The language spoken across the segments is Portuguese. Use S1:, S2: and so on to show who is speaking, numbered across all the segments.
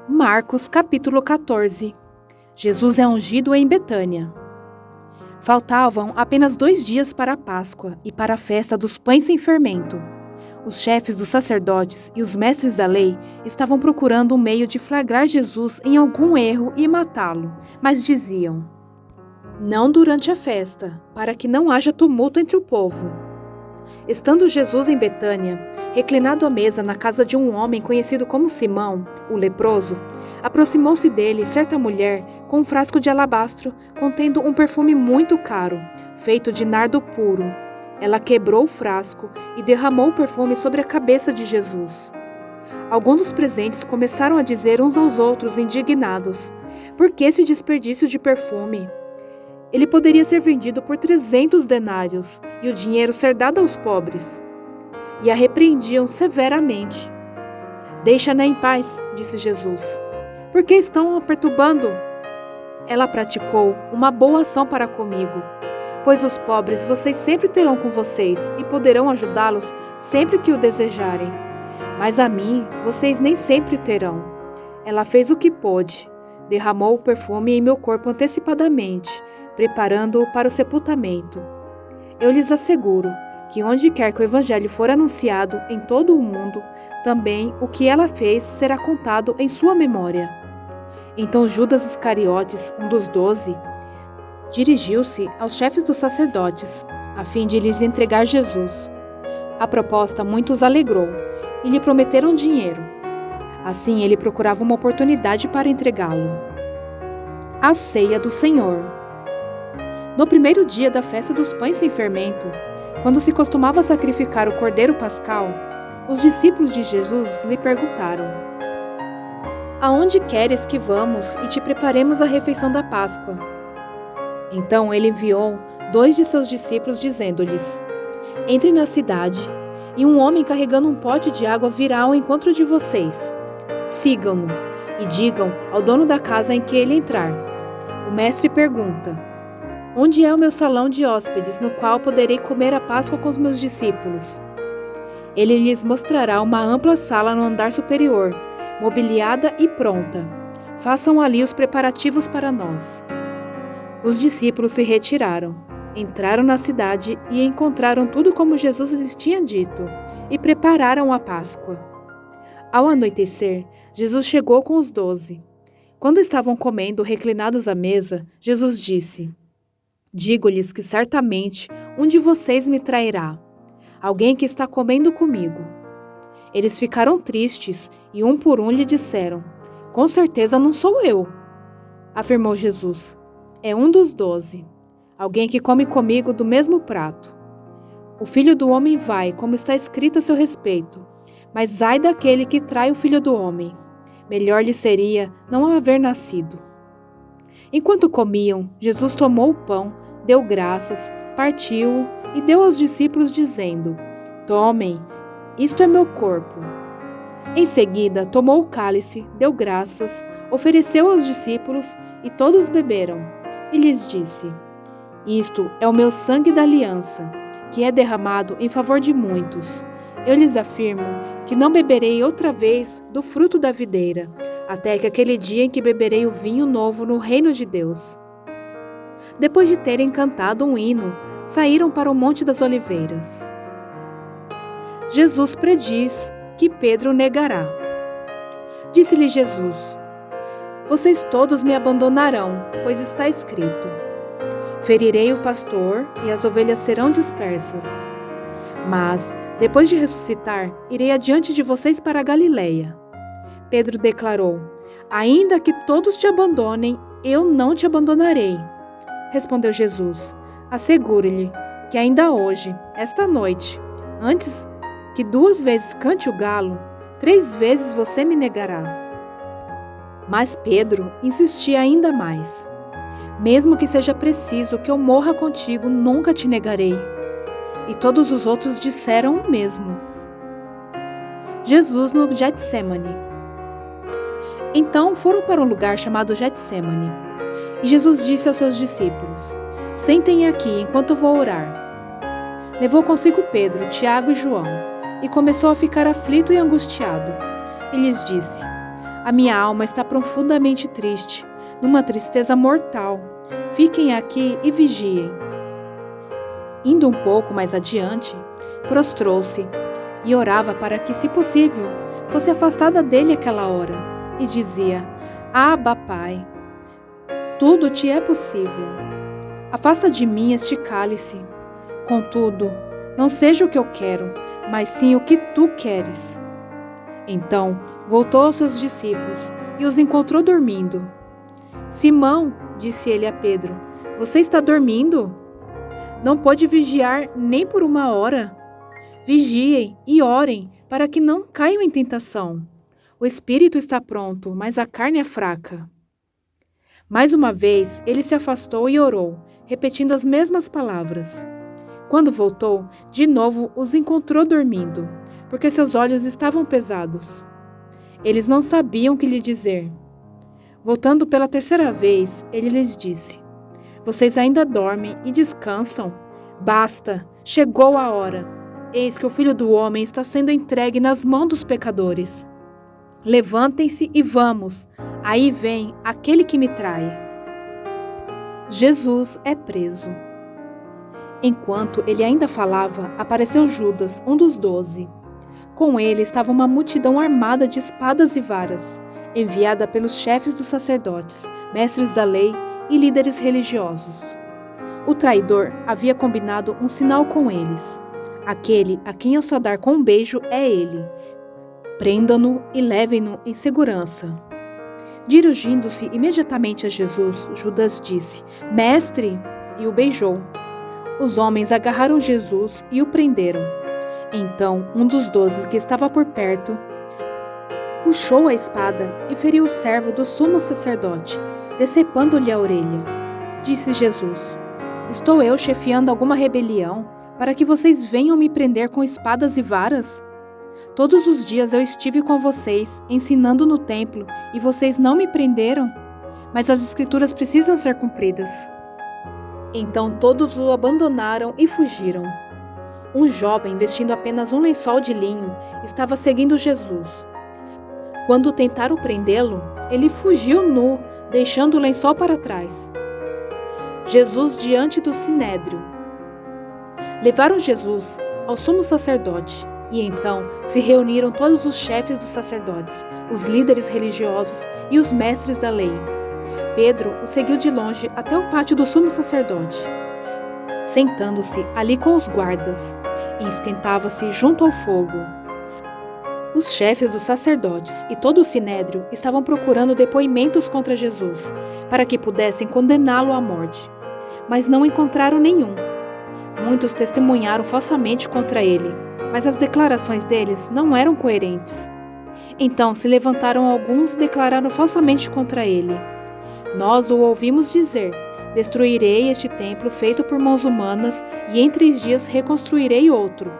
S1: Marcos capítulo 14. Jesus é ungido em Betânia. Faltavam apenas 2 dias para a Páscoa e para a festa dos pães sem fermento. Os chefes dos sacerdotes e os mestres da lei estavam procurando um meio de flagrar Jesus em algum erro e matá-lo, mas diziam: "Não durante a festa, para que não haja tumulto entre o povo." Estando Jesus em Betânia, reclinado à mesa na casa de um homem conhecido como Simão, o leproso, aproximou-se dele certa mulher com um frasco de alabastro contendo um perfume muito caro, feito de nardo puro. Ela quebrou o frasco e derramou o perfume sobre a cabeça de Jesus. Alguns dos presentes começaram a dizer uns aos outros, indignados: "Por que esse desperdício de perfume? Ele poderia ser vendido por 300 denários e o dinheiro ser dado aos pobres." E a repreendiam severamente. "Deixa-na em paz", disse Jesus. "Por que estão a perturbando? Ela praticou uma boa ação para comigo, pois os pobres vocês sempre terão com vocês e poderão ajudá-los sempre que o desejarem. Mas a mim vocês nem sempre terão. Ela fez o que pôde, derramou o perfume em meu corpo antecipadamente, preparando-o para o sepultamento. Eu lhes asseguro que onde quer que o evangelho for anunciado em todo o mundo, também o que ela fez será contado em sua memória." Então Judas Iscariotes, um dos 12, dirigiu-se aos chefes dos sacerdotes, a fim de lhes entregar Jesus. A proposta muito os alegrou, e lhe prometeram dinheiro. Assim ele procurava uma oportunidade para entregá-lo. A ceia do Senhor. No primeiro dia da festa dos pães sem fermento, quando se costumava sacrificar o cordeiro pascal, os discípulos de Jesus lhe perguntaram: "Aonde queres que vamos e te preparemos a refeição da Páscoa?" Então ele enviou 2 de seus discípulos, dizendo-lhes: "Entrem na cidade, e um homem carregando um pote de água virá ao encontro de vocês. Sigam-no e digam ao dono da casa em que ele entrar: o mestre pergunta: onde é o meu salão de hóspedes, no qual poderei comer a Páscoa com os meus discípulos? Ele lhes mostrará uma ampla sala no andar superior, mobiliada e pronta. Façam ali os preparativos para nós." Os discípulos se retiraram, entraram na cidade e encontraram tudo como Jesus lhes tinha dito, e prepararam a Páscoa. Ao anoitecer, Jesus chegou com os 12. Quando estavam comendo reclinados à mesa, Jesus disse: "Digo-lhes que certamente um de vocês me trairá, alguém que está comendo comigo." Eles ficaram tristes e um por um lhe disseram: "Com certeza não sou eu." Afirmou Jesus: "É um dos 12, alguém que come comigo do mesmo prato. O Filho do Homem vai, como está escrito a seu respeito, mas ai daquele que trai o Filho do Homem. Melhor lhe seria não haver nascido." Enquanto comiam, Jesus tomou o pão, deu graças, partiu-o e deu aos discípulos, dizendo: "Tomem, isto é meu corpo." Em seguida, tomou o cálice, deu graças, ofereceu aos discípulos e todos beberam. E lhes disse: "Isto é o meu sangue da aliança, que é derramado em favor de muitos. Eu lhes afirmo que não beberei outra vez do fruto da videira, até que aquele dia em que beberei o vinho novo no reino de Deus." Depois de terem cantado um hino, saíram para o Monte das Oliveiras. Jesus prediz que Pedro o negará. Disse-lhe Jesus: "Vocês todos me abandonarão, pois está escrito: ferirei o pastor e as ovelhas serão dispersas. Mas, depois de ressuscitar, irei adiante de vocês para a Galileia." Pedro declarou: "Ainda que todos te abandonem, eu não te abandonarei." Respondeu Jesus: "Assegure-lhe que ainda hoje, esta noite, antes que 2 vezes cante o galo, 3 vezes você me negará." Mas Pedro insistia ainda mais: "Mesmo que seja preciso que eu morra contigo, nunca te negarei." E todos os outros disseram o mesmo. Jesus no Getsêmani. Então foram para um lugar chamado Getsêmani. E Jesus disse aos seus discípulos: "Sentem aqui enquanto eu vou orar." Levou consigo Pedro, Tiago e João, e começou a ficar aflito e angustiado. E lhes disse: A minha alma está profundamente triste, numa tristeza mortal. Fiquem aqui e vigiem. Indo um pouco mais adiante, prostrou-se e orava para que, se possível, fosse afastada dele aquela hora, e dizia: Abba, Pai, tudo te é possível. Afasta de mim este cálice. Contudo, não seja o que eu quero, mas sim o que tu queres. Então voltou aos seus discípulos e os encontrou dormindo. Simão, disse ele a Pedro, você está dormindo? Não pode vigiar nem por uma hora? Vigiem e orem para que não caiam em tentação. O espírito está pronto, mas a carne é fraca. Mais uma vez, ele se afastou e orou, repetindo as mesmas palavras. Quando voltou, de novo os encontrou dormindo, porque seus olhos estavam pesados. Eles não sabiam o que lhe dizer. Voltando pela terceira vez, ele lhes disse: Vocês ainda dormem e descansam? Basta, chegou a hora. Eis que o Filho do Homem está sendo entregue nas mãos dos pecadores. Levantem-se e vamos. Aí vem aquele que me trai. Jesus é preso. Enquanto ele ainda falava, apareceu Judas, um dos 12. Com ele estava uma multidão armada de espadas e varas, enviada pelos chefes dos sacerdotes, mestres da lei e líderes religiosos. O traidor havia combinado um sinal com eles. Aquele a quem eu saudar com um beijo é ele. Prendam-no e levem-no em segurança. Dirigindo-se imediatamente a Jesus, Judas disse: Mestre! E o beijou. Os homens agarraram Jesus e o prenderam. Então, um dos 12 que estava por perto puxou a espada e feriu o servo do sumo sacerdote, decepando-lhe a orelha. Disse Jesus: Estou eu chefiando alguma rebelião para que vocês venham me prender com espadas e varas? Todos os dias eu estive com vocês, ensinando no templo, e vocês não me prenderam? Mas as escrituras precisam ser cumpridas. Então todos o abandonaram e fugiram. Um jovem, vestindo apenas um lençol de linho, estava seguindo Jesus. Quando tentaram prendê-lo, ele fugiu nu, deixando o lençol para trás. Jesus diante do sinédrio. Levaram Jesus ao sumo sacerdote, e então se reuniram todos os chefes dos sacerdotes, os líderes religiosos e os mestres da lei. Pedro o seguiu de longe até o pátio do sumo sacerdote. Sentando-se ali com os guardas, e esquentava-se junto ao fogo. Os chefes dos sacerdotes e todo o sinédrio estavam procurando depoimentos contra Jesus, para que pudessem condená-lo à morte. Mas não encontraram nenhum. Muitos testemunharam falsamente contra ele, mas as declarações deles não eram coerentes. Então se levantaram alguns e declararam falsamente contra ele. Nós o ouvimos dizer: Destruirei este templo feito por mãos humanas e em 3 dias reconstruirei outro,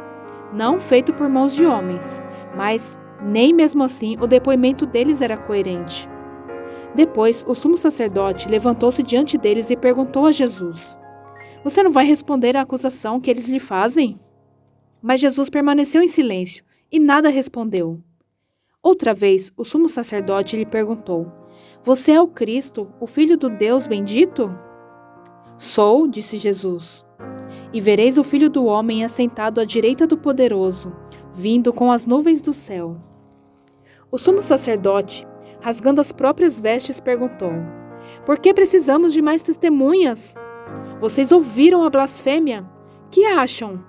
S1: não feito por mãos de homens. Mas nem mesmo assim o depoimento deles era coerente. Depois o sumo sacerdote levantou-se diante deles e perguntou a Jesus: Você não vai responder à acusação que eles lhe fazem? Mas Jesus permaneceu em silêncio e nada respondeu. Outra vez o sumo sacerdote lhe perguntou: Você é o Cristo, o Filho do Deus bendito? Sou, disse Jesus. E vereis o Filho do Homem assentado à direita do Poderoso, vindo com as nuvens do céu. O sumo sacerdote, rasgando as próprias vestes, perguntou: Por que precisamos de mais testemunhas? Vocês ouviram a blasfêmia? Que acham?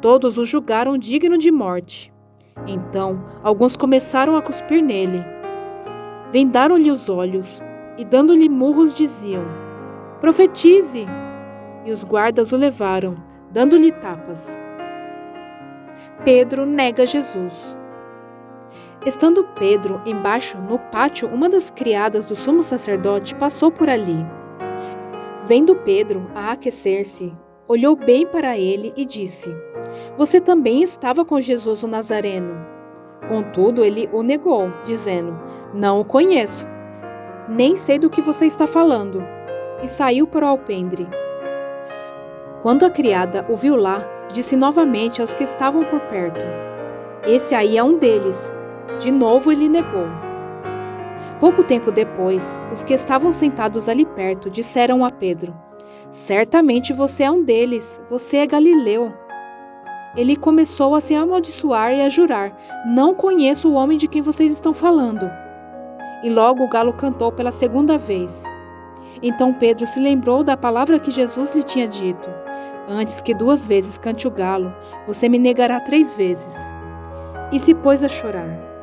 S1: Todos o julgaram digno de morte. Então, alguns começaram a cuspir nele. Vendaram-lhe os olhos e, dando-lhe murros, diziam: Profetize! E os guardas o levaram, dando-lhe tapas. Pedro nega Jesus. Estando Pedro embaixo no pátio, uma das criadas do sumo sacerdote passou por ali. Vendo Pedro a aquecer-se, olhou bem para ele e disse: Você também estava com Jesus o Nazareno. Contudo, ele o negou, dizendo: Não o conheço, nem sei do que você está falando. E saiu para o alpendre. Quando a criada o viu lá, disse novamente aos que estavam por perto: Esse aí é um deles. De novo ele negou. Pouco tempo depois, os que estavam sentados ali perto disseram a Pedro: Certamente você é um deles, você é Galileu. Ele começou a se amaldiçoar e a jurar: Não conheço o homem de quem vocês estão falando. E logo o galo cantou pela segunda vez. Então Pedro se lembrou da palavra que Jesus lhe tinha dito: Antes que 2 vezes cante o galo, você me negará 3 vezes. E se pôs a chorar.